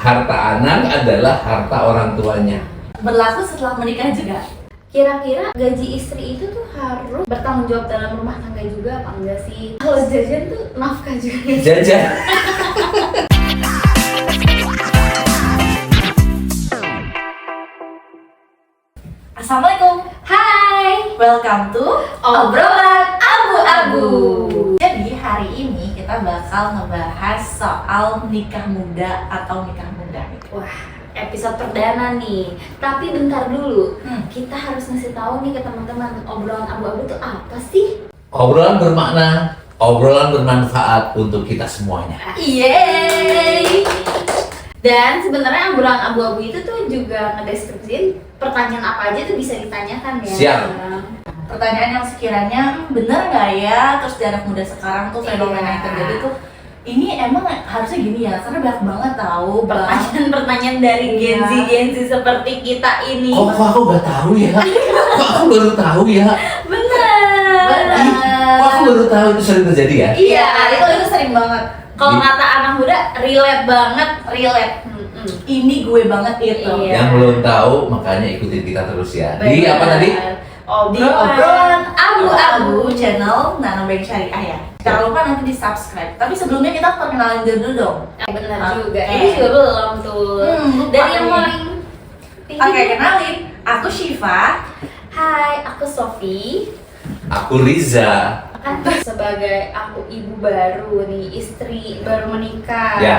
harta anak adalah harta orang tuanya. Berlaku setelah menikah juga. Kira-kira gaji istri itu tuh harus bertanggung jawab dalam rumah tangga juga apa enggak sih? Kalau jajan tuh nafkah juga. Jajan. Assalamualaikum. Hai, Welcome to obrolan abu-abu. Jadi hari ini kita bakal ngebahas soal nikah muda atau nikah muda. Wah, episode perdana nih. Tapi bentar dulu, Hmm. kita harus ngasih tahu nih ke teman-teman obrolan abu-abu tuh apa sih? Obrolan bermakna, obrolan bermanfaat untuk kita semuanya. Yeay! Dan sebenarnya obrolan abu-abu itu tuh juga ngedeskripsiin pertanyaan apa aja tuh bisa ditanyakan ya. Siap. Pertanyaan yang sekiranya bener nggak ya, terus di anak muda sekarang tuh fenomena yang terjadi tuh ini emang harusnya gini ya, karena banyak banget tahu Pertanyaan-pertanyaan dari Iya. Gen Z seperti kita ini. Kok aku nggak tahu ya? Kok aku baru tahu ya? Bener. Kok aku baru tahu itu sering terjadi ya? Iya, itu sering banget. kalau kata anak muda relate banget, relate. Ini gue banget itu. Iya. Yang belum tahu makanya ikutin kita terus ya. Di Bener. apa tadi? Di obrolan abu-abu channel Nano Bank Syariah ya. Jangan lupa nanti di subscribe. Tapi sebelumnya kita perkenalan dulu dong. Bener Oke. juga. Ini juga belum tuh. Lupa Dari yang nih. paling tinggi Oke, dulu. kenalin. Aku Syifa. Hai, aku Sofi. Aku Riza. Kan sebagai aku ibu baru nih, istri baru menikah. Ya.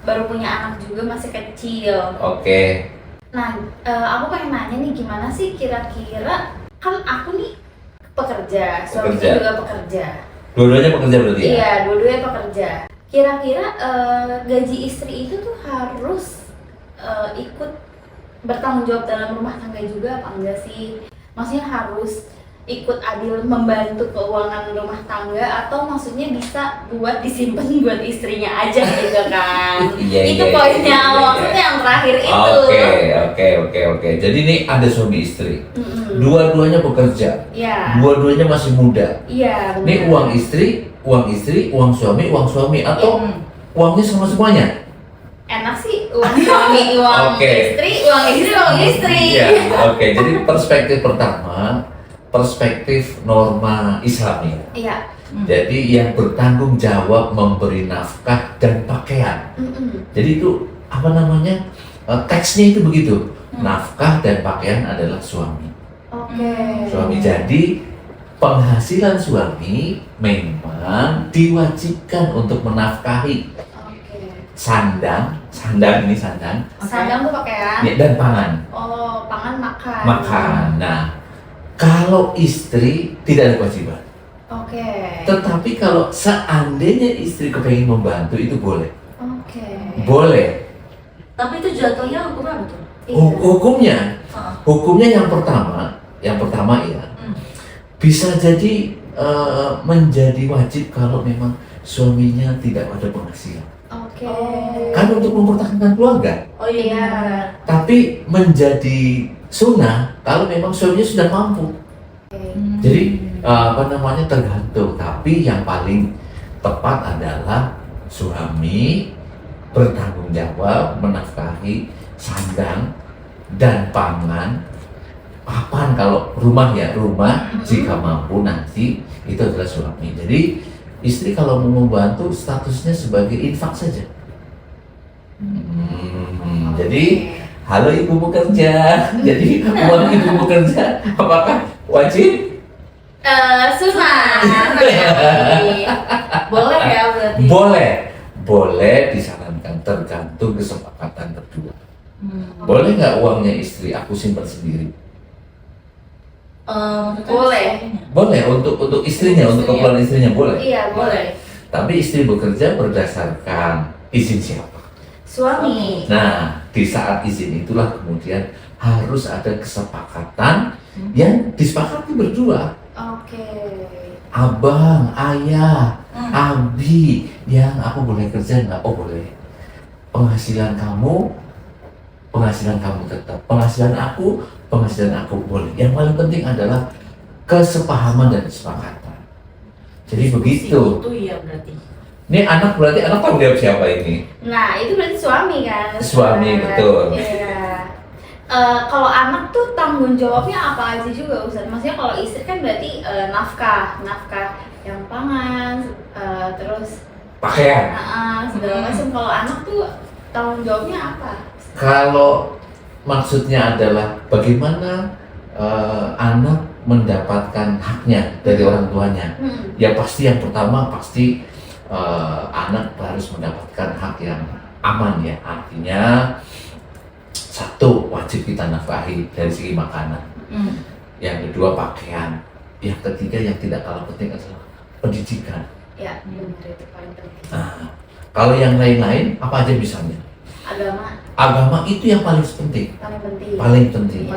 Baru punya anak juga masih kecil. Oke. Nah, aku pengen nanya nih gimana sih kira-kira, kan aku nih pekerja, suami Pekerja. juga pekerja. Dua-duanya pekerja berarti ya? Iya, dua-duanya pekerja. Kira-kira gaji istri itu tuh harus ikut bertanggung jawab dalam rumah tangga juga apa enggak sih? Maksudnya harus ikut adil membantu keuangan rumah tangga atau maksudnya bisa buat disimpan buat istrinya aja gitu kan? Iya, Itu iya, poinnya, iya, iya. maksudnya yang terakhir itu. Oke. Jadi ini ada suami istri. Mm-mm. Dua-duanya bekerja. Iya. Dua-duanya masih muda. Iya. Ini benar. uang istri, uang suami atau uangnya sama semuanya? Enak sih uang suami, uang Oke. istri, uang istri. Iya. Oke. Jadi perspektif pertama, perspektif norma Islami. Iya. Jadi yang bertanggung jawab memberi nafkah dan pakaian. Mm-mm. Jadi itu apa namanya? Teksnya itu begitu. Hmm. Nafkah dan pakaian adalah suami. Oke. Suami. Jadi penghasilan suami memang diwajibkan untuk menafkahi Oke. sandang ini sandang Sandang tuh pakaian. ya, dan pangan. Oh, pangan makan. Makan. Nah, kalau istri tidak ada kewajiban. Oke. Tetapi kalau seandainya istri kepengen membantu itu boleh. Oke. Boleh. Tapi itu jatuhnya hukumnya apa tuh? Iya. Hukumnya yang pertama ya. Bisa jadi menjadi wajib kalau memang suaminya tidak ada penghasilan. Oke. Kan untuk mempertahankan keluarga. Oh iya. Tapi menjadi sunnah kalau memang suaminya sudah mampu. Jadi tergantung. Tapi yang paling tepat adalah suami bertanggung jawab menafkahi sandang dan pangan. Papan kalau rumah jika mampu nanti itu adalah suami. Jadi istri kalau mau membantu statusnya sebagai infak saja. Jadi halo ibu bekerja. Jadi uang ibu bekerja apakah wajib? Sunnah. Boleh ya berarti? Boleh disarankan tergantung kesepakatan berdua. Boleh nggak uangnya istri aku simpan sendiri? Boleh. Boleh untuk istrinya, untuk keperluan istrinya boleh. Iya, boleh. Tapi istri bekerja berdasarkan izin siapa? Suami. Nah, di saat izin itulah kemudian harus ada kesepakatan yang disepakati berdua. Oke. Abang, ayah, abi, yang aku boleh kerja nggak? Oh boleh. Penghasilan kamu tetap. Penghasilan aku boleh. Yang paling penting adalah kesepahaman dan kesepakatan. Jadi begitu. Itu iya berarti. Ini anak berarti anak tanggung jawab siapa ini? Nah, itu berarti suami kan? Suami, betul. Iya. Kalau anak tuh tanggung jawabnya apa aja juga Ustaz? Maksudnya kalau istri kan berarti nafkah yang pangan, terus Pakaian. segala macam. Kalau anak tuh tanggung jawabnya apa? Kalau maksudnya adalah bagaimana anak mendapatkan haknya dari orang tuanya. Ya pasti yang pertama pasti anak harus mendapatkan hak yang aman ya. Artinya satu, wajib kita nafkahi dari segi makanan. Yang kedua pakaian. Yang ketiga yang tidak kalah penting adalah pendidikan. Ya, benar, itu paling penting. Nah, kalau yang lain-lain apa aja misalnya? Agama itu yang paling penting. Paling penting. Paling penting.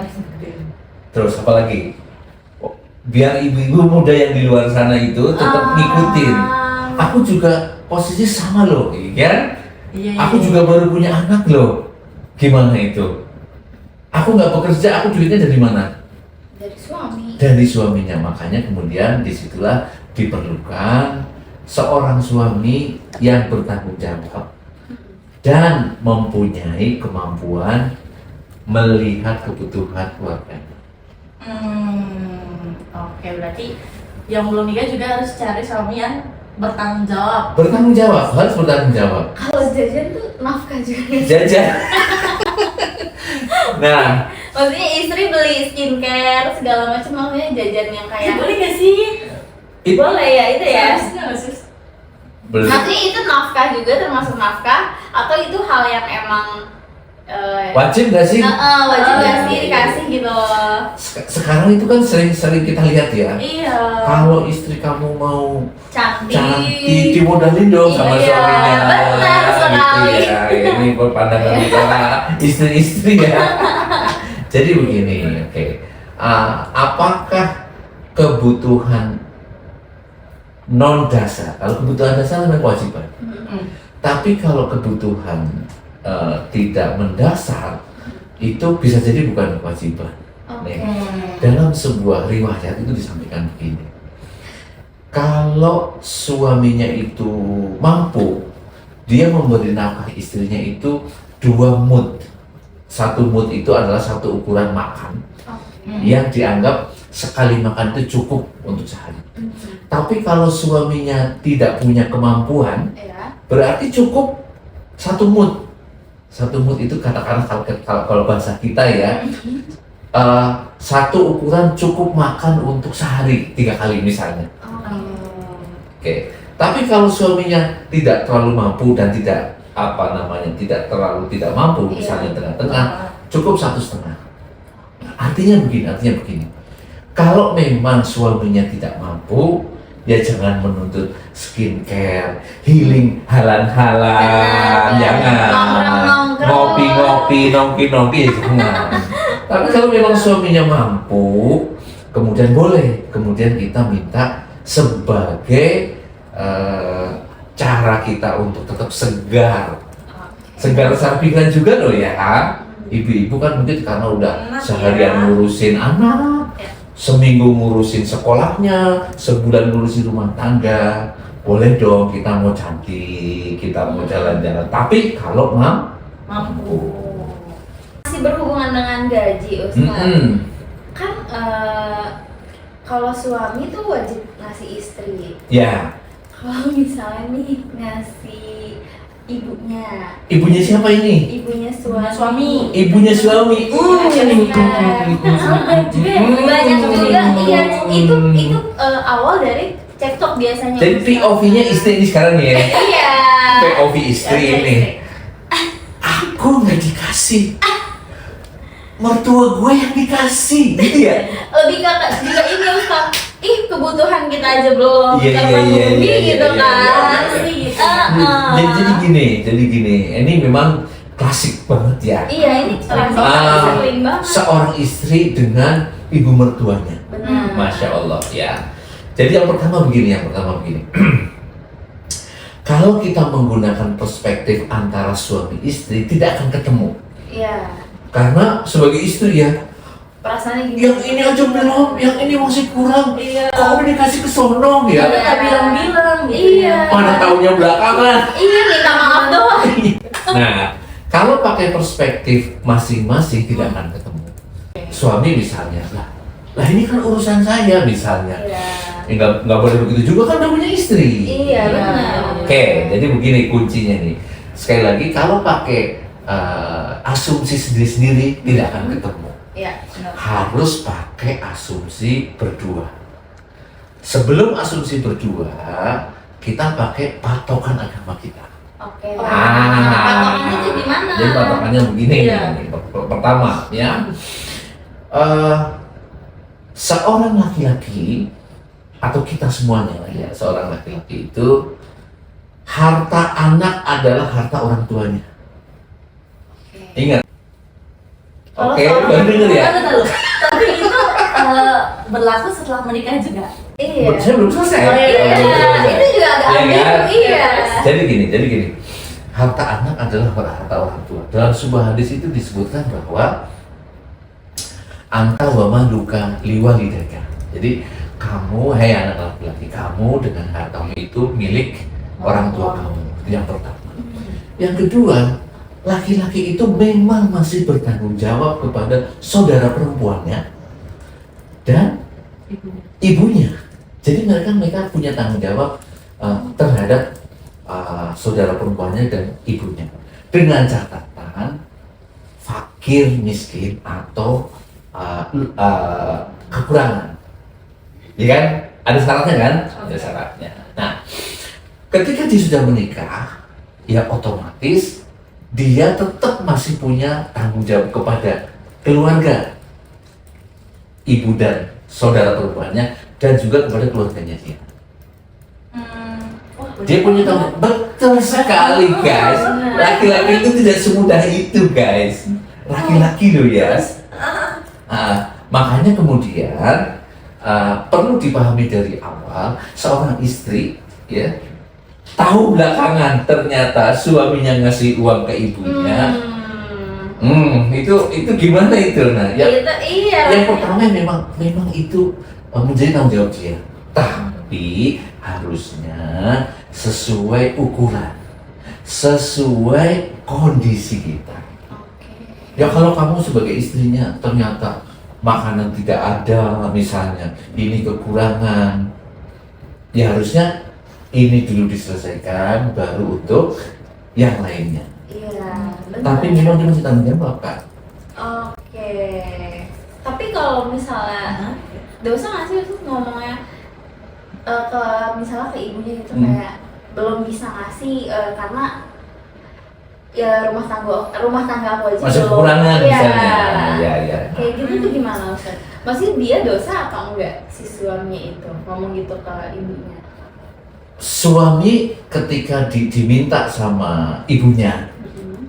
Terus apa lagi? Biar ibu-ibu muda yang di luar sana itu tetap ngikutin. Aku juga posisi sama loh, kan? Iya. Aku juga baru punya anak loh. Gimana itu? Aku nggak bekerja, aku duitnya dari mana? Dari suami. Dari suaminya. Makanya kemudian disitulah diperlukan seorang suami yang bertanggung jawab dan mempunyai kemampuan melihat kebutuhan keluarganya. Oke, berarti yang belum nikah juga harus cari suami yang bertanggung jawab. Bertanggung jawab, harus bertanggung jawab. Kalau jajan tuh nafkah juga. Jajan. Nah, Maksudnya istri beli skincare segala macam, maksudnya jajan yang kayak Boleh gak sih? boleh ya itu ya. Seharusnya nggak sih? Maksudnya itu nafkah juga termasuk nafkah atau itu hal yang emang wajib nggak sih? wajib nggak sih dikasih gitu loh. Sekarang itu kan sering kita lihat ya. Iya. Kalau istri kamu mau Cantik. dimodalin dong sama Iya, suaminya. benar sekali. Gitu ya. Ini pandangan kita istri-istri ya. Jadi begini, oke. Apakah kebutuhan non dasar? Kalau kebutuhan dasar memang kewajiban. Tapi kalau kebutuhan tidak mendasar itu bisa jadi bukan kewajiban. Oke. Dalam sebuah riwayat itu disampaikan begini. Kalau suaminya itu mampu, dia memberi nafkah istrinya itu 2 mud. 1 mud itu adalah 1 ukuran makan yang dianggap sekali makan itu cukup untuk sehari. Tapi kalau suaminya tidak punya kemampuan, Ya. berarti cukup 1 mud. 1 mud itu katakanlah kalau bahasa kita ya, 1 ukuran cukup makan untuk sehari 3 kali misalnya. Oke. Tapi kalau suaminya tidak terlalu mampu dan tidak tidak mampu, misalnya tengah-tengah, cukup 1,5. Artinya begini. Kalau memang suaminya tidak mampu, ya jangan menuntut skincare, healing halan-halan, jangan ngopi-ngopi, nongki-nongki, ya jangan. Tapi kalau memang suaminya mampu, kemudian boleh, kemudian kita minta sebagai cara kita untuk tetap segar sampingan juga loh ya. Ibu-ibu kan mungkin karena udah seharian ngurusin anak, seminggu ngurusin sekolahnya, sebulan ngurusin rumah tangga, boleh dong kita mau cantik, kita mau jalan-jalan. Tapi kalau mampu. Masih berhubungan dengan gaji, Ustaz. Kan kalau suami tuh wajib ngasih istri. Ya. Kalau misalnya nih ngasih ibunya. Ibunya siapa ini? Ibunya Suami. Ibunya suami. Banyak juga. Iya, itu awal dari cekcok biasanya. Jadi POV-nya istri ini sekarang ya. Iya. POV istri ini. Aku nggak dikasih. Mertua gue yang dikasih, gitu ya? Lebih ke juga ini Ustaz. Kebutuhan kita aja belum terpenuhi gitu kan. Jadi gini, ini memang klasik banget ya. Iya, ini klasik sering banget. Seorang istri dengan ibu mertuanya. Benar. Masya Allah ya. Jadi yang pertama begini. Kalau kita menggunakan perspektif antara suami istri tidak akan ketemu. Iya. Karena sebagai istri ya, perasaannya gini. Yang ini aja belum, yang ini masih kurang. Iya. Kok udah dikasih ke sono ya? Tapi nggak bilang-bilang gitu. Iya. Mana taunya belakangan. Iya, minta maaf doang. Nah, kalau pakai perspektif masing-masing tidak akan ketemu. Suami misalnya, lah ini kan urusan saya misalnya. Iya. Nggak boleh begitu juga kan namanya istri. Iya, benar. Oke, jadi begini kuncinya nih. Sekali lagi, kalau pakai asumsi sendiri-sendiri tidak akan ketemu. Iya. Harus pakai asumsi berdua. Sebelum asumsi berdua, kita pakai patokan agama kita. Oke. Ah. Patokannya itu gimana? Jadi patokannya begini. Iya. Pertama, ya, seorang laki-laki atau kita semuanya lah ya, seorang laki-laki itu harta anak adalah harta orang tuanya. Ingat. Kalau Oke, seorang baru denger ya. Tahu. Tapi itu berlaku setelah menikah juga. Iya. Saya belum selesai. Oh, iya. Itu juga agak Iya, ambigu. kan? Iya. Jadi gini. Harta anak adalah harta orang tua. Dalam sebuah hadis itu disebutkan bahwa anta wa maluka liwalidayka. Jadi kamu, hai anak laki-laki, kamu dengan hartamu itu milik orang tua kamu. Itu yang pertama. Yang kedua, laki-laki itu memang masih bertanggung jawab kepada saudara perempuannya dan ibunya. Jadi mereka punya tanggung jawab terhadap saudara perempuannya dan ibunya. Dengan catatan fakir, miskin atau kekurangan. Ya kan? Ada syaratnya kan? Ada syaratnya. Nah, ketika dia sudah menikah, ya otomatis dia tetap masih punya tanggung jawab kepada keluarga, ibu dan saudara perempuannya, dan juga kepada keluarganya dia. Dia punya tanggung jawab. Betul sekali guys. Laki-laki itu tidak semudah itu guys. Laki-laki loh ya. Makanya kemudian perlu dipahami dari awal, seorang istri ya tahu belakangan ternyata suaminya ngasih uang ke ibunya. Itu gimana itu? Nah, yang pertama memang itu menjadi tanggung jawab dia. Tapi harusnya sesuai ukuran, sesuai kondisi kita. Ya kalau kamu sebagai istrinya ternyata makanan tidak ada misalnya, ini kekurangan, ya harusnya ini dulu diselesaikan baru untuk yang lainnya. Iya, benar. Tapi memang dia masih tanggung jawab kan? Oke. Tapi kalau misalnya dosa nggak sih itu ngomongnya ke misalnya ke ibunya gitu kayak belum bisa ngasih karena ya rumah tangga aku aja Masih belum. kekurangan Iya. misalnya. Ya. Kayak gitu tuh gimana Ustaz? Maksudnya dia dosa apa enggak si suaminya itu ngomong gitu ke ibunya? Suami ketika diminta sama ibunya,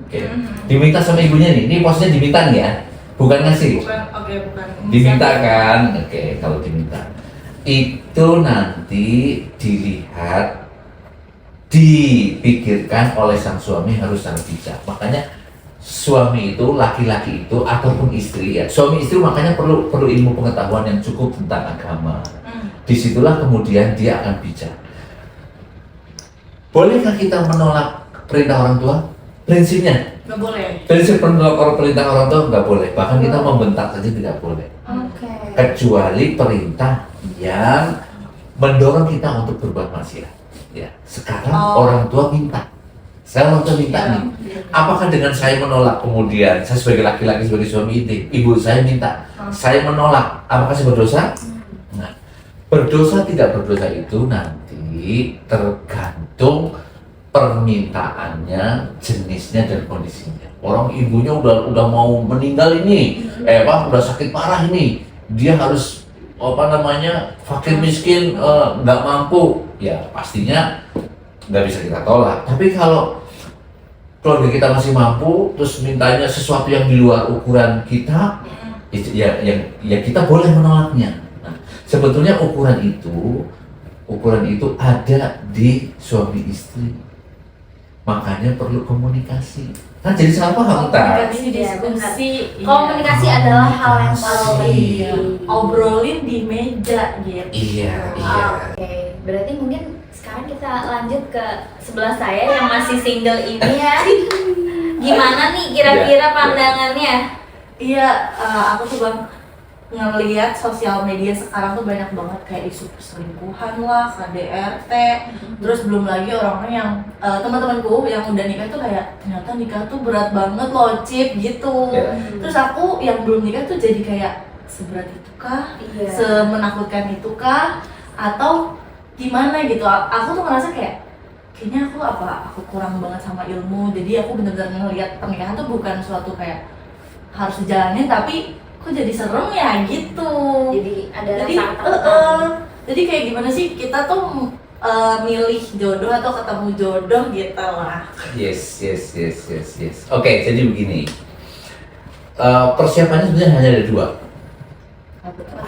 oke, diminta sama ibunya nih, ini posnya diminta nih ya, bukan ngasih. Bukan. Diminta kan, oke, kalau diminta itu nanti dilihat, dipikirkan oleh sang suami harus sangat bijak. Makanya suami itu, laki-laki itu ataupun istri ya, suami istri makanya perlu ilmu pengetahuan yang cukup tentang agama. Disitulah kemudian dia akan bijak. Bolehkah kita menolak perintah orang tua? Prinsipnya Nggak boleh. prinsip menolak perintah orang tua nggak boleh. Bahkan kita membentak saja tidak boleh. Oke. Kecuali perintah yang mendorong kita untuk berbuat maksiat. Ya, sekarang orang tua minta. Saya orang tua minta nih. Apakah dengan saya menolak kemudian saya sebagai laki-laki sebagai suami ibu saya minta, saya menolak, apakah saya berdosa? Nah, berdosa tidak berdosa itu nanti tergantung permintaannya, jenisnya dan kondisinya. Orang ibunya udah mau meninggal ini, udah sakit parah ini, dia harus fakir miskin, nggak mampu, ya pastinya nggak bisa kita tolak. Tapi kalau keluarga kita masih mampu, terus mintanya sesuatu yang di luar ukuran kita, ya kita boleh menolaknya. Nah, sebetulnya ukuran itu ada di suami istri. Makanya perlu komunikasi. Kan jadi salah paham ntar. Komunikasi, Iya, diskusi. iya. Komunikasi adalah hal yang paling Iya. penting. Obrolin di meja gitu. Iya, iya. Oke, berarti mungkin sekarang kita lanjut ke sebelah saya yang masih single ini ya. Gimana nih kira-kira Iya. pandangannya? Iya, aku tuh bang ngelihat sosial media sekarang tuh banyak banget kayak isu perselingkuhan lah, KDRT, terus belum lagi orang-orang yang teman-temanku yang udah nikah tuh kayak ternyata nikah tuh berat banget loh, Cip gitu. Iya. Terus aku yang belum nikah tuh jadi kayak seberat itukah, Iya. semenakutkan itukah, atau gimana gitu. Aku tuh ngerasa kayak kayaknya aku kurang banget sama ilmu, jadi aku bener-bener ngelihat pernikahan tuh bukan suatu kayak harus dijalanin, tapi kok jadi serem ya gitu. Jadi ada Jadi rasa ketakutan. jadi kayak gimana sih kita tuh milih jodoh atau ketemu jodoh gitu lah. Yes. Oke, jadi begini. Persiapannya sebenarnya hanya ada dua.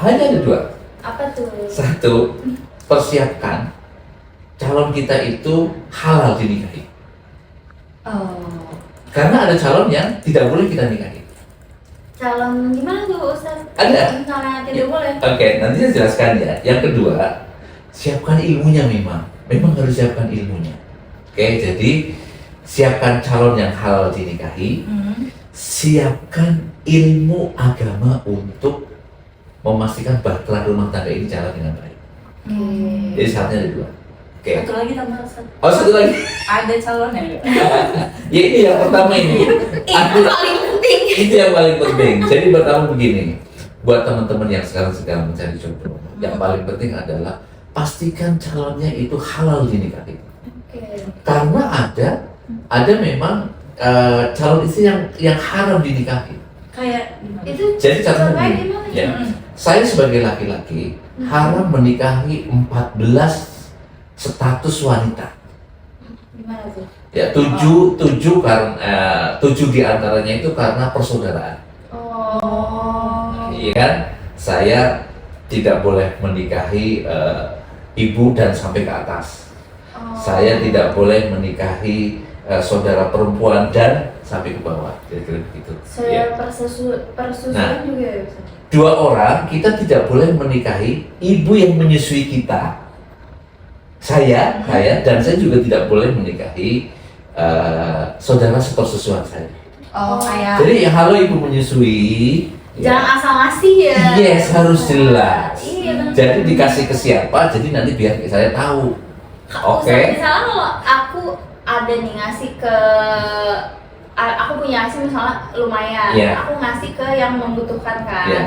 Hanya ada dua. Apa tuh? Satu, persiapkan calon kita itu halal dinikahi. Oh. Karena ada calon yang tidak boleh kita nikahi. Calon gimana tuh Ustaz? Ada. Misalnya tidak boleh. Oke, nanti saya jelaskan ya. Yang kedua, siapkan ilmunya memang. Memang harus siapkan ilmunya. Oke, jadi siapkan calon yang halal dinikahi. Siapkan ilmu agama untuk memastikan bahtera rumah tangga ini jalan dengan baik. Jadi syaratnya ada dua. Oke. Satu lagi tambah Ustaz. Oh, satu lagi. Ada calonnya. Ya ini yang pertama ini. Itu paling penting. Itu yang paling penting. Jadi pertama begini, buat teman-teman yang sekarang sedang mencari jodoh, yang paling penting adalah pastikan calonnya itu halal dinikahi. Oke. Karena ada memang calon istri yang haram dinikahi. Kayak gimana? Itu Jadi contohnya contohnya begini, gimana? ya, saya sebagai laki-laki haram menikahi 14 status wanita. Gimana tuh? Ya, tujuh karena 7 diantaranya itu karena persaudaraan. Oh. Iya kan? Saya tidak boleh menikahi ibu dan sampai ke atas. Saya tidak boleh menikahi saudara perempuan dan sampai ke bawah. Kira-kira begitu. Saya Ya. persusuan Nah. juga ya Ustaz? 2 orang kita tidak boleh menikahi ibu yang menyusui kita. Saya dan saya juga tidak boleh menikahi saudara sepersusuan saya. Oh, kayak Jadi kalau ibu menyusui, Jangan asal ngasih ya. yes, harus jelas. Iya benar. Jadi dikasih ke siapa? Jadi nanti biar saya tahu. Oke. Misalnya kalau aku ada nih ngasih ke aku punya ngasih misalnya lumayan, Iya. aku ngasih ke yang membutuhkan kan. Iya.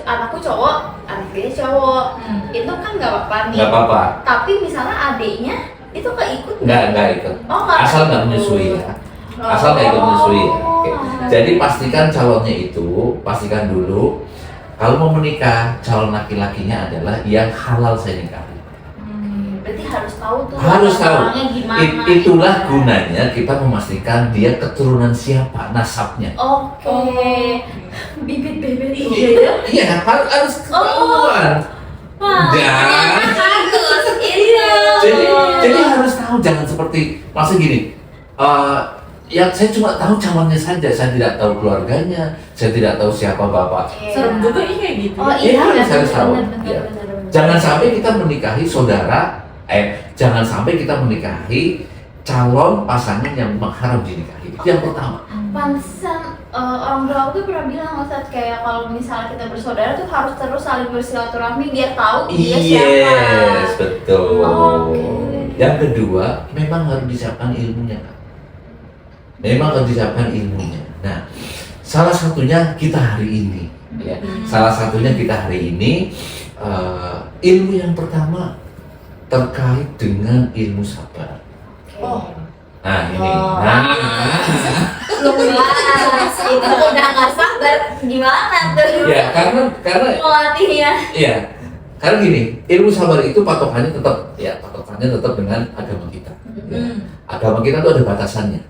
Anakku cowok, anak dia cowok, itu kan nggak apa-apa nih. Nggak apa-apa. Tapi misalnya adiknya itu keikut Nggak ikut. Oh, nggak Asal nggak ikut. menyusui ya. Asal nggak ikut menyusui ya. Oke. Jadi pastikan calonnya itu, pastikan dulu kalau mau menikah calon laki-lakinya adalah yang halal saya nikahi. Berarti harus tahu tuh Harus tahu. orangnya gimana. Itulah gunanya kita memastikan dia keturunan siapa, nasabnya. Oke. Bibit-bibit tuh. Iya, harus ketahuan. Wah, Dan bagus. Iya. jadi harus tahu, jangan seperti maksud gini. Yang saya cuma tahu calonnya saja, saya tidak tahu keluarganya, saya tidak tahu siapa bapak. serem juga ini kayak gitu. Oh Iya, iya, harus tahu. benar. Iya. Jangan sampai kita menikahi jangan sampai kita menikahi calon pasangan yang memang haram dinikahi. Itu yang pertama. Pantesan orang tua aku tuh pernah bilang Ustaz kayak kalau misalnya kita bersaudara tuh harus terus saling bersilaturahmi biar tahu dia siapa. Yes, betul. Oke. Yang kedua, memang harus disiapkan ilmunya, Kak. Memang harus disiapkan ilmunya. Nah, salah satunya kita hari ini, ya. Salah satunya kita hari ini ilmu yang pertama terkait dengan ilmu sabar. Oh. Nah, ini. Oh. Nah, Luas, itu udah nggak sabar gimana tuh? ya karena Melatihnya. iya. Karena gini, ilmu sabar itu patokannya tetap dengan agama kita. Ya. Agama kita tuh ada batasannya.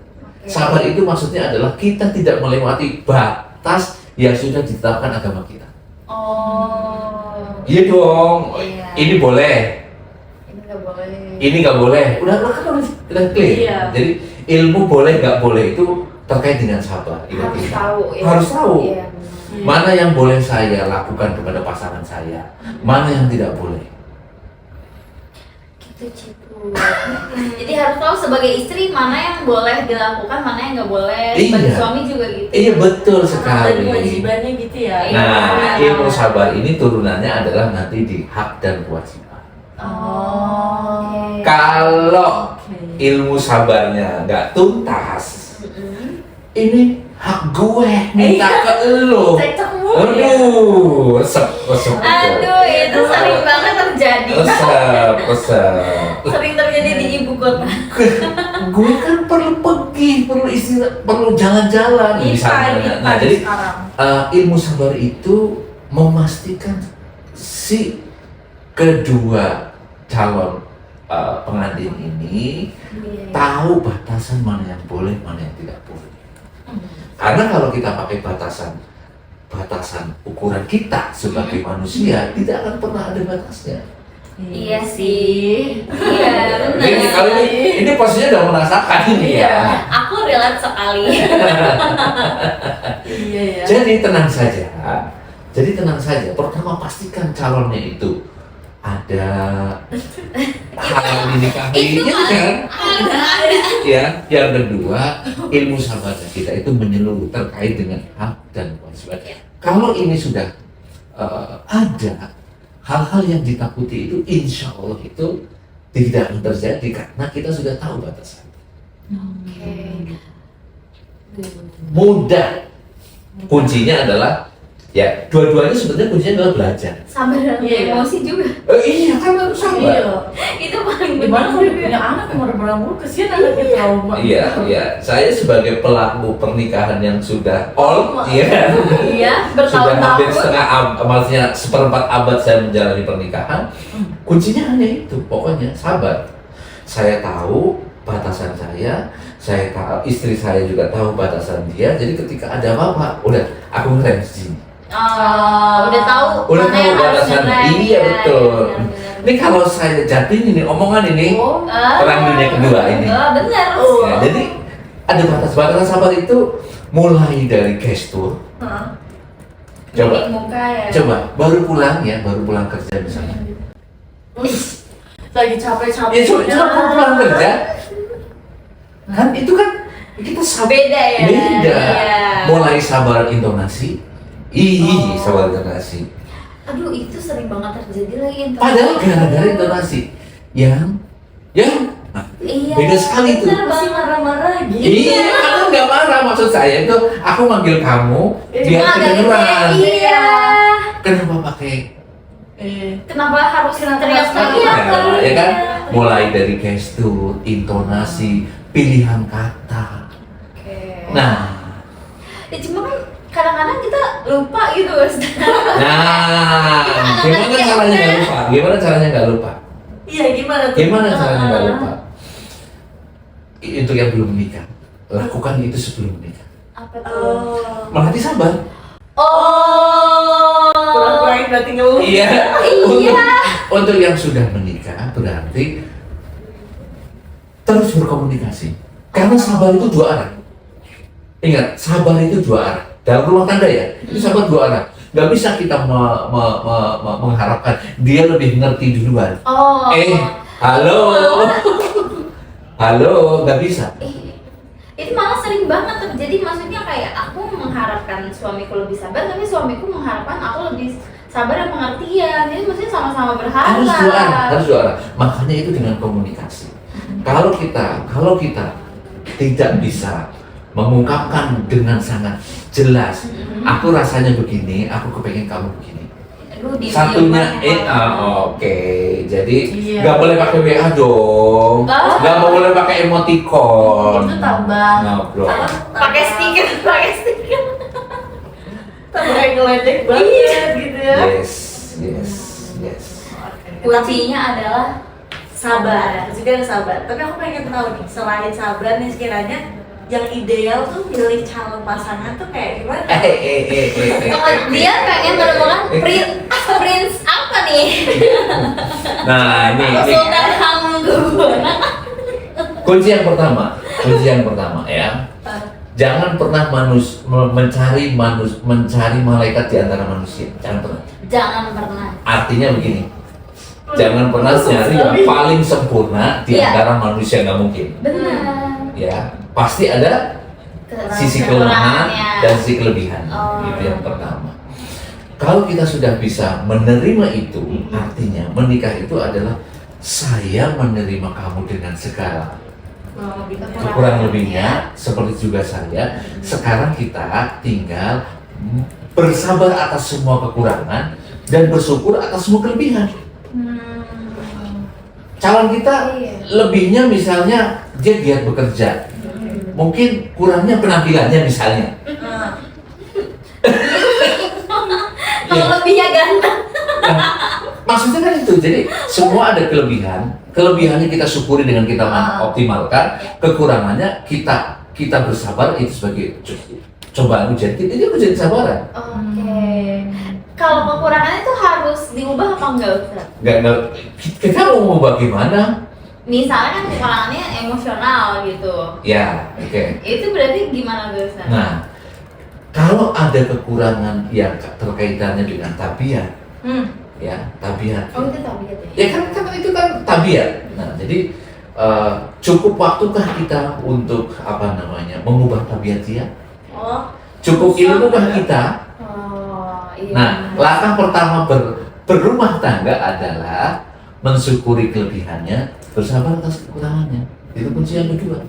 Sabar itu maksudnya adalah kita tidak melewati batas yang sudah ditetapkan agama kita. Oh. Iya dong. Iya. Ini boleh, Ini nggak boleh. ini nggak boleh. Udah kan udah clear. Iya. Jadi ilmu boleh nggak boleh itu terkait dengan sabar. Ingat Harus kita. tahu. Ya. Harus tahu. Iya, benar. Mana yang boleh saya lakukan kepada pasangan saya, mana yang tidak boleh. Gitu Cipu. Jadi harus tahu sebagai istri mana yang boleh dilakukan, mana yang nggak boleh. Sebagai Iya. suami juga gitu. Iya betul Dan sekali. kewajibannya gitu ya. Nah, Iya. ilmu sabar ini turunannya adalah nanti di hak dan kewajiban. Oh. Oke. Kalau Oke. ilmu sabarnya nggak tuntas, Mm-mm. ini hak gue minta ke lo. Cekcok mulu ya. Aduh, resep. Aduh, itu sering banget terjadi. Sering terjadi di ibu kota. Gue kan perlu pergi, perlu istirahat, perlu jalan-jalan misalnya. Nah, jadi sekarang. ilmu sabar itu memastikan si kedua calon pengantin ini Iya. tahu batasan mana yang boleh, mana yang tidak boleh. Karena kalau kita pakai batasan ukuran kita sebagai manusia, tidak akan pernah ada batasnya. Iya sih. Iya, benar. Ini kali ini posisinya udah merasakan ini Iya. ya. Aku relate sekali. Iya ya. Jadi tenang saja. Jadi tenang saja. Pertama pastikan calonnya itu ada hal yang dinikahi, ya kan? Ya. Yang kedua, ilmu sahabatnya kita itu menyeluruh terkait dengan hak dan kewajiban. Kalau ini sudah ada hal-hal yang ditakuti itu, insya Allah itu tidak akan terjadi karena kita sudah tahu batasan. Oke. Mudah. Kuncinya adalah ya dua-duanya sebenarnya kuncinya adalah belajar. Sabar dalam Iya. emosi juga. Iya kan harus sabar. Iya. Itu paling Gimana kalau penting. punya anak yang marah-marah mulu, kesian anaknya trauma. Iya, iya. Saya sebagai pelaku pernikahan yang sudah old, iya, Iya, sudah hampir bertahun-tahun. setengah maksudnya seperempat abad saya menjalani pernikahan. Kuncinya hanya itu, pokoknya sabar. Saya tahu batasan saya tahu istri saya juga tahu batasan dia. Jadi ketika ada apa-apa, udah aku ngerem sini. Udah tahu Udah mana tahu yang harus batasan. direm. Iya Ya, betul. benar-benar. Ini kalau saya jatin ini omongan ini Oh. perang dunia kedua ini. Benar. Oh. Ya, jadi ada batasan sabar itu mulai dari gestur. Hah? Coba, Mimik muka ya. coba baru pulang kerja misalnya. Lagi capek-capek. Ya coba pulang kerja. Kan itu kan kita sabar. Beda ya. Beda. Iya. Mulai sabar intonasi. Sabar intonasi. Aduh, itu sering banget terjadi lagi intonasi. Padahal gara-gara intonasi yang nah, Iya. beda sekali tuh. Bener Masih banget. marah-marah gitu. Iya, aku nggak marah, maksud saya itu aku manggil kamu biar Cuma agak kedengeran. Iya. Kenapa pakai? Kenapa harus Kenapa teriak-teriak? harus Nah, ya kan? Mulai dari gestur, intonasi, pilihan kata. Oke. Nah, Ya cuma kan kadang-kadang kita lupa gitu, Mas. nah, gimana caranya nggak lupa? Gimana caranya nggak lupa? Iya, gimana tuh? Gimana caranya nggak lupa? Untuk yang belum menikah, lakukan itu sebelum menikah. Apa tuh? Oh. Melatih sabar. Oh. Kurang-kurangin berarti ngeluh. Iya. Iya. Untuk yang sudah menikah berarti terus berkomunikasi. Karena sabar itu dua arah. Ingat, sabar itu dua arah. Dalam rumah tangga ya, itu sabar dua arah. Gak bisa kita mengharapkan dia lebih ngerti duluan. Oh. Halo, halo, gak bisa. Itu malah sering banget terjadi, maksudnya kayak aku mengharapkan suamiku lebih sabar, tapi suamiku mengharapkan aku lebih sabar dan pengertian. Jadi maksudnya sama-sama berharap. Harus dua arah. Makanya itu dengan komunikasi. Kalau kita tidak bisa mengungkapkan dengan sangat jelas, aku rasanya begini, aku kepengen kamu begini. Aduh, Satunya oke. Jadi Iya. nggak boleh pakai WA dong, nggak boleh pakai emoticon. Itu tambah. Ngobrol. pakai stiker. Tambah kayak ngeledek banget gitu ya. Yes. Kuncinya adalah Sabar, juga sabar. Tapi aku pengen tahu nih, selain sabar nih sekiranya yang ideal tuh milih calon pasangan tuh kayak gimana? kalau dia pengen menemukan prince apa nih? Nah ini Sultan Hamengkubuwono. kunci yang pertama. Kunci yang pertama ya. Jangan pernah mencari malaikat di antara manusia. Jangan pernah. Jangan pernah. Artinya begini. Jangan pernah nyari yang paling sempurna di Iya. antara manusia, nggak mungkin. Benar. Ya, pasti ada sisi kelemahan dan sisi kelebihan. Oh. Itu yang pertama. Kalau kita sudah bisa menerima itu, artinya menikah itu adalah saya menerima kamu dengan segala kurang lebihnya, seperti juga saya. Sekarang kita tinggal bersabar atas semua kekurangan dan bersyukur atas semua kelebihan. Calon kita lebihnya misalnya dia giat bekerja, mungkin kurangnya penampilannya misalnya. Kalau lebihnya ganteng. Nah, maksudnya kan itu, jadi semua ada kelebihannya kita syukuri dengan kita optimalkan, kekurangannya kita bersabar itu sebagai cobaan ujian kita, itu ujian kesabaran. Oke. Kalau kekurangannya itu harus diubah apa enggak, Ustaz? Nggak, kita mau bagaimana? Misalnya kan kekurangannya emosional gitu. Ya, oke. Itu berarti gimana tuh, Ustaz? Nah, kalau ada kekurangan yang terkaitannya dengan tabiat, ya tabiat. Oh, itu tabiat ya? Ya kan itu kan tabiat. Nah, jadi cukup waktukah kita untuk mengubah tabiat dia? Cukup ilmukah kita? Iya. Nah, langkah pertama berumah tangga adalah mensyukuri kelebihannya, bersabar atas kekurangannya. Itu kunci yang kedua.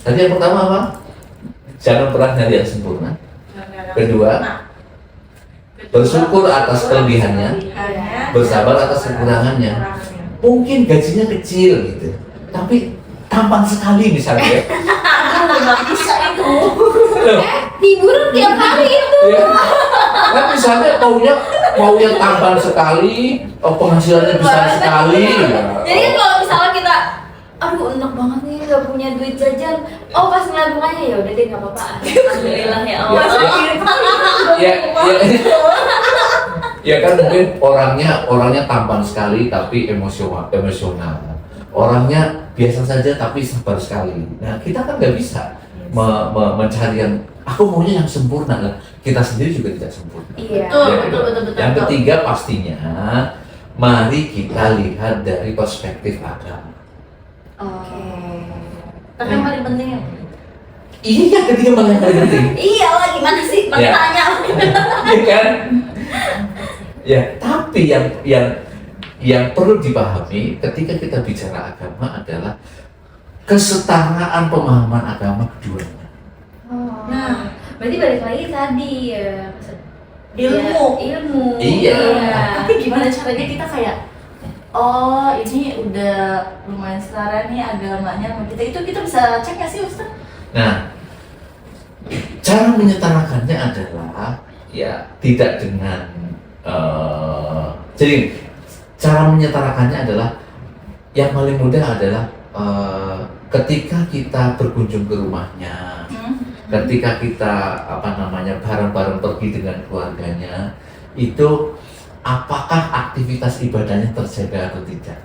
Tadi yang pertama apa? Jangan pernah nyari yang sempurna. Kedua, bersyukur atas kelebihannya, bersabar atas kekurangannya. Mungkin gajinya kecil gitu, tapi tampan sekali misalnya. Nggak bisa itu. Hiburan tiap hari itu. Ya. Kan misalnya maunya tampan sekali, penghasilannya besar sekali. Jadi kan kalau misalnya kita, aduh enak banget nih gak punya duit jajan, pas ngeliat mukanya ya udah deh nggak apa-apa. Alhamdulillah ya Allah. Ya kan mungkin orangnya tampan sekali tapi emosional. Orangnya biasa saja tapi sabar sekali. Nah, kita kan nggak bisa mencari yang aku maunya yang sempurna lah. Kita sendiri juga tidak sempurna. Iya. Betul. Yang ketiga pastinya mari kita lihat dari perspektif agama. Oke. Tapi yang paling penting ya. Iya, ketiga yang paling penting. Iya lah, gimana sih? Pakai Ya. tanya. Iya kan? Ya, tapi yang perlu dipahami ketika kita bicara agama adalah kesetaraan pemahaman agama keduanya. Nah, berarti balik lagi tadi ya. Ilmu. Iya. Tapi gimana caranya kita kayak ini udah lumayan setara nih agamanya sama kita. Itu kita bisa cek nggak sih, Ustaz? Nah, cara menyetarakannya adalah ya tidak dengan jadi cara menyetarakannya adalah yang paling mudah adalah ketika kita berkunjung ke rumahnya, ketika kita bareng-bareng pergi dengan keluarganya, itu apakah aktivitas ibadahnya terjaga atau tidak?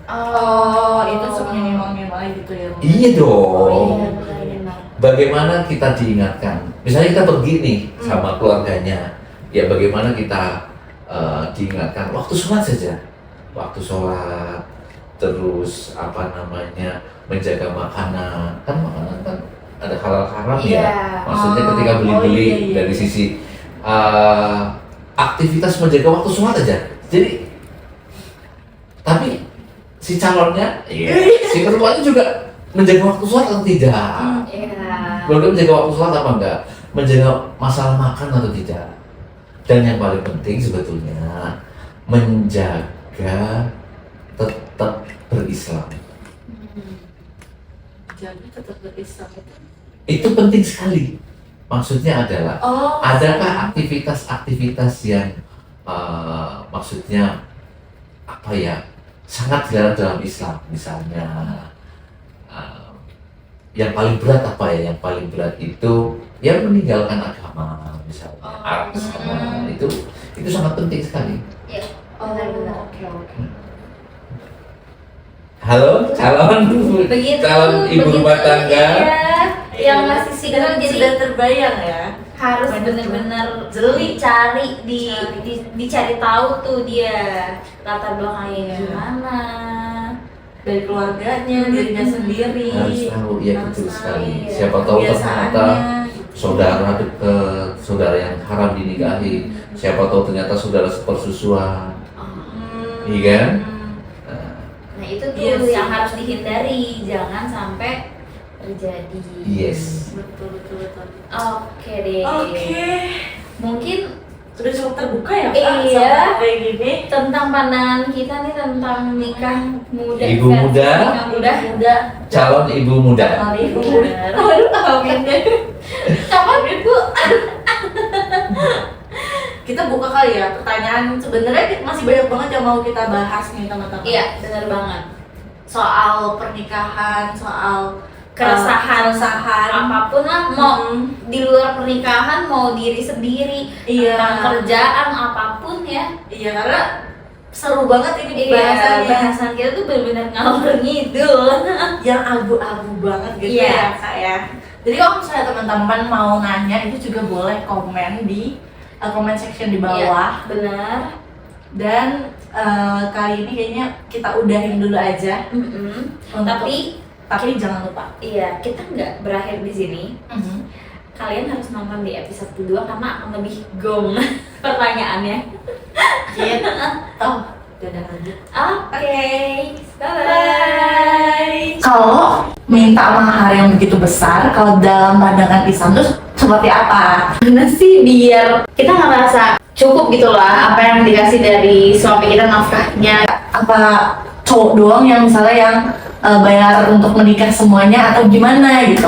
Itu seminimal-minimal gitu ya. Iya dong. Iya. Bagaimana kita diingatkan? Misalnya kita pergi nih sama keluarganya, ya bagaimana kita diingatkan waktu sholat saja, waktu sholat, terus menjaga makanan, kan makanan kan ada halal haram ya. Maksudnya ketika beli-beli dari sisi aktivitas menjaga waktu sholat aja. Jadi, tapi si calonnya, si perempuannya juga menjaga waktu sholat atau tidak? Belum menjaga waktu sholat apa enggak? Menjaga masalah makan atau tidak? Dan yang paling penting sebetulnya menjaga tetap berislam. Jadi tetap berislam Itu penting sekali. Maksudnya adalah adakah aktivitas-aktivitas yang maksudnya sangat dilarang dalam Islam, misalnya yang paling berat Yang paling berat itu yang meninggalkan agama, misalnya arah ke sana, itu sangat penting sekali. Benar-benar. Oke. halo calon Begitu, calon ibu begitu, rumah tangga. iya, yang masih single jadi sudah terbayang ya. harus Banyak bener-bener jeli. dicari dicari tahu tuh dia latar belakangnya Iya. gimana. Dari keluarganya, dirinya sendiri. Harus tahu, ya Harus betul tahu, sekali. iya. Siapa tahu Kebiasaannya, ternyata gitu. saudara dekat, saudara yang haram dinikahi. Siapa tahu ternyata saudara sepersusuan, Oh. iya kan? Nah, Nah itu tuh Iya sih. yang harus dihindari, jangan sampai terjadi. yes. Betul. Oke deh. Oke. Mungkin Sudah cukup terbuka ya Kak? Iya. Sama kayak gini. tentang pandangan kita nih tentang nikah muda. Ibu versus muda. nikah muda. Calon ibu muda. Ibu muda. Aduh, amin deh. Apa Bu? Kita buka kali ya pertanyaan. Sebenarnya masih banyak banget yang mau kita bahas nih teman-teman. Iya, benar banget. Soal pernikahan, soal Keresahan apapun lah, mau Mm. di luar pernikahan, mau diri sendiri, Iya. tentang kerjaan apapun ya. Iya, karena seru banget ini Iya, bahasannya. bahasan kita tuh benar-benar ngalor ngidul. Yang abu-abu banget gitu Iya. ya Kak ya. Jadi kalau misalnya teman-teman mau nanya itu juga boleh komen di comment section di bawah. Iya, benar. Dan kali ini kayaknya kita udahin dulu aja. Tapi jangan lupa. Iya, kita nggak berakhir di sini. Kalian harus nonton di episode kedua karena akan lebih gong pertanyaannya. Gitu. Oh, udah lanjut. Oke, bye-bye. Kalau minta mahar yang begitu besar, kalau dalam pandangan Islam itu seperti apa? Gimana sih biar kita ngerasa cukup gitu lah apa yang dikasih dari suami kita, nafkahnya. Apa cowok doang yang misalnya yang bayar untuk menikah semuanya atau gimana gitu?